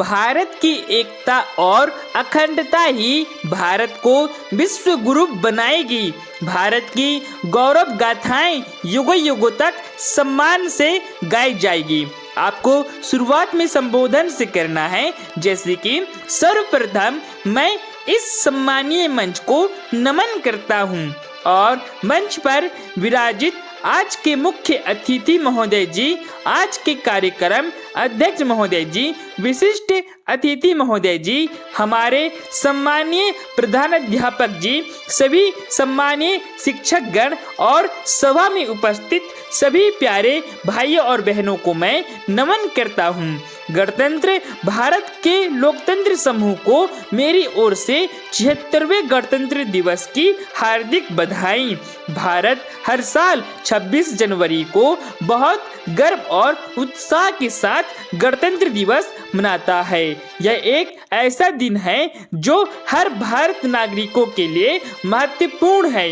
भारत की एकता और अखंडता ही भारत को विश्व गुरु बनाएगी। भारत की गौरव गाथाएं युगों युगों तक सम्मान से गाई जाएगी। आपको शुरुआत में संबोधन से करना है, जैसे कि सर्वप्रथम मैं इस सम्मानीय मंच को नमन करता हूँ और मंच पर विराजित आज के मुख्य अतिथि महोदय जी, आज के कार्यक्रम अध्यक्ष महोदय जी, विशिष्ट अतिथि महोदय जी, हमारे सम्मानीय प्रधानाध्यापक जी, सभी सम्मानीय शिक्षक गण और सभा में उपस्थित सभी प्यारे भाइयों और बहनों को मैं नमन करता हूँ। गणतंत्र भारत के लोकतंत्र समूह को मेरी ओर से 76वें गणतंत्र दिवस की हार्दिक बधाई। भारत हर साल 26 जनवरी को बहुत गर्व और उत्साह के साथ गणतंत्र दिवस मनाता है। यह एक ऐसा दिन है जो हर भारत नागरिकों के लिए महत्वपूर्ण है।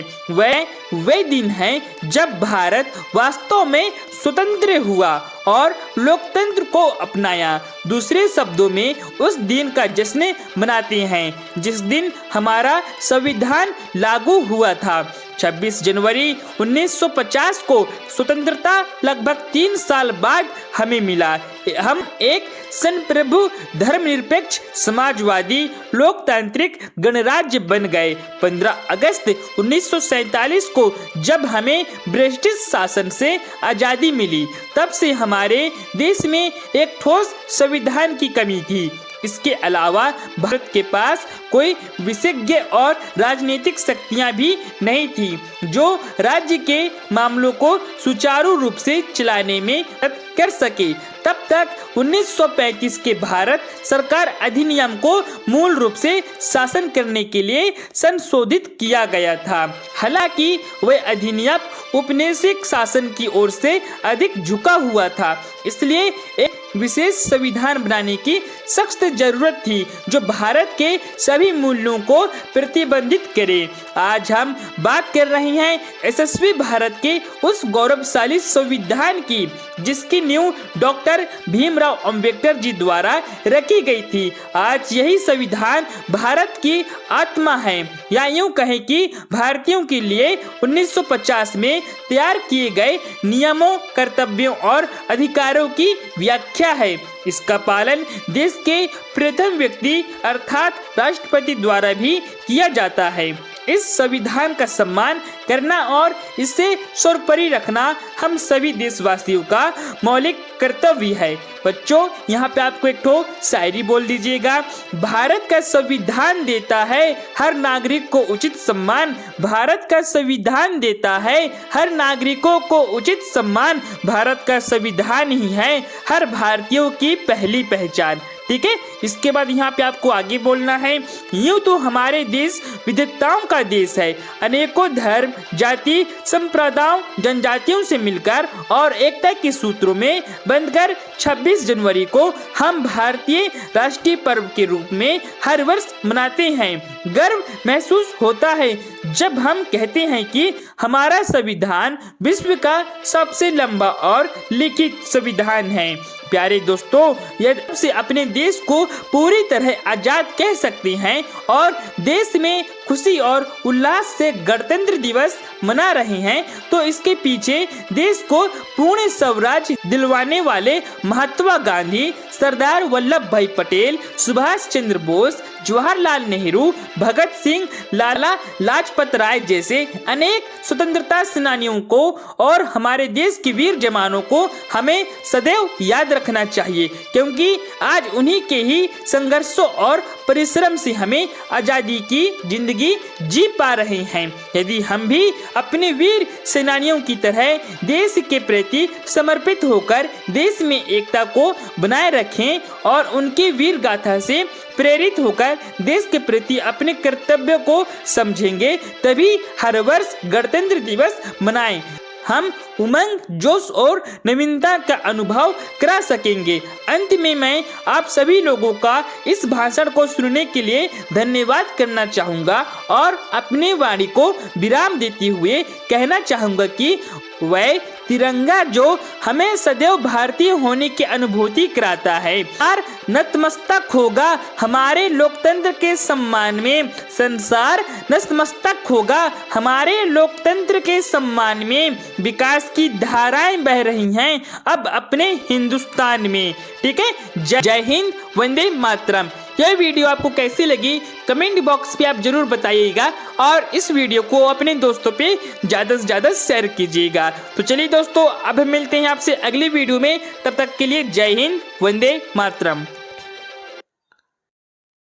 वह दिन है जब भारत वास्तव में स्वतंत्र हुआ और लोकतंत्र को अपनाया। दूसरे शब्दों में उस दिन का जश्न मनाते हैं जिस दिन हमारा संविधान लागू हुआ था। 26 जनवरी 1950 को स्वतंत्रता लगभग 3 साल बाद हमें मिला। हम एक संप्रभु धर्मनिरपेक्ष समाजवादी लोकतांत्रिक गणराज्य बन गए। 15 अगस्त 1947 को जब हमें ब्रिटिश शासन से आज़ादी मिली, तब से हमारे देश में एक ठोस संविधान की कमी थी। इसके अलावा भारत के पास कोई विशेषज्ञ और राजनीतिक शक्तियां भी नहीं थी जो राज्य के मामलों को सुचारू रूप से चलाने में मदद कर सके। तब तक 1935 के भारत सरकार अधिनियम को मूल रूप से शासन करने के लिए संशोधित किया गया था। हालांकि वह अधिनियम औपनिवेशिक शासन की ओर से अधिक झुका हुआ था, इसलिए एक विशेष संविधान बनाने की सख्त जरूरत थी जो भारत के सभी मूल्यों को प्रतिबंधित करे। आज हम बात कर रहे हैं यशस्वी भारत के उस गौरवशाली संविधान की जिसकी नींव डॉक्टर भीमराव अंबेडकर जी द्वारा रखी गई थी। आज यही संविधान भारत की आत्मा है, या यूं कहें कि भारतीयों के लिए 1950 में तैयार किए गए नियमों, कर्तव्यों और अधिकारों की व्याख्या है। इसका पालन देश के प्रथम व्यक्ति अर्थात राष्ट्रपति द्वारा भी किया जाता है। इस संविधान का सम्मान करना और इसे सर्वोपरि रखना हम सभी देशवासियों का मौलिक कर्तव्य है। बच्चों, यहाँ पे आपको एक ठो शायरी बोल दीजिएगा। भारत का संविधान देता है हर नागरिक को उचित सम्मान। भारत का संविधान देता है हर नागरिकों को उचित सम्मान। भारत का संविधान ही है हर भारतीयों की पहली पहचान। ठीक है, इसके बाद यहाँ पे आपको आगे बोलना है। यूं तो हमारे देश विविधताओं का देश है। अनेकों धर्म, जाति, संप्रदायों, जनजातियों से मिलकर और एकता के सूत्रों में बंधकर 26 जनवरी को हम भारतीय राष्ट्रीय पर्व के रूप में हर वर्ष मनाते हैं। गर्व महसूस होता है जब हम कहते हैं कि हमारा संविधान विश्व का सबसे लंबा और लिखित संविधान है। प्यारे दोस्तों, यदि से अपने देश को पूरी तरह आजाद कह सकते हैं और देश में खुशी और उल्लास से गणतंत्र दिवस मना रहे हैं, तो इसके पीछे देश को पूर्ण स्वराज दिलवाने वाले महात्मा गांधी, सरदार वल्लभ भाई पटेल, सुभाष चंद्र बोस, जवाहरलाल नेहरू, भगत सिंह, लाला लाजपत राय जैसे अनेक स्वतंत्रता सेनानियों को और हमारे देश के वीर जवानों को हमें सदैव याद रखना चाहिए, क्योंकि आज उन्हीं के ही संघर्षों और परिश्रम से हमें आजादी की जिंदगी जी पा रहे हैं। यदि हम भी अपने वीर सेनानियों की तरह देश के प्रति समर्पित होकर देश में एकता को बनाए रखें और उनकी वीर गाथा से प्रेरित होकर देश के प्रति अपने कर्तव्य को समझेंगे, तभी हर वर्ष गणतंत्र दिवस मनाएं। हम उमंग, जोश और नवीनता का अनुभव करा सकेंगे। अंत में मैं आप सभी लोगों का इस भाषण को सुनने के लिए धन्यवाद करना चाहूँगा और अपने वाणी को विराम देते हुए कहना चाहूँगा कि वह तिरंगा जो हमें सदैव भारतीय होने की अनुभूति कराता है। और नतमस्तक होगा हमारे लोकतंत्र के सम्मान में, संसार नतमस्तक होगा हमारे लोकतंत्र के सम्मान में। विकास की धाराएं बह रही हैं अब अपने हिंदुस्तान में। ठीक है, जय हिंद, वंदे मातरम। यह वीडियो आपको कैसी लगी कमेंट बॉक्स पे आप जरूर बताइएगा और इस वीडियो को अपने दोस्तों पे ज़्यादा से ज़्यादा शेयर कीजिएगा। तो चलिए दोस्तों, अब मिलते हैं आपसे अगली वीडियो में, तब तक के लिए जय हिंद, वंदे मातरम।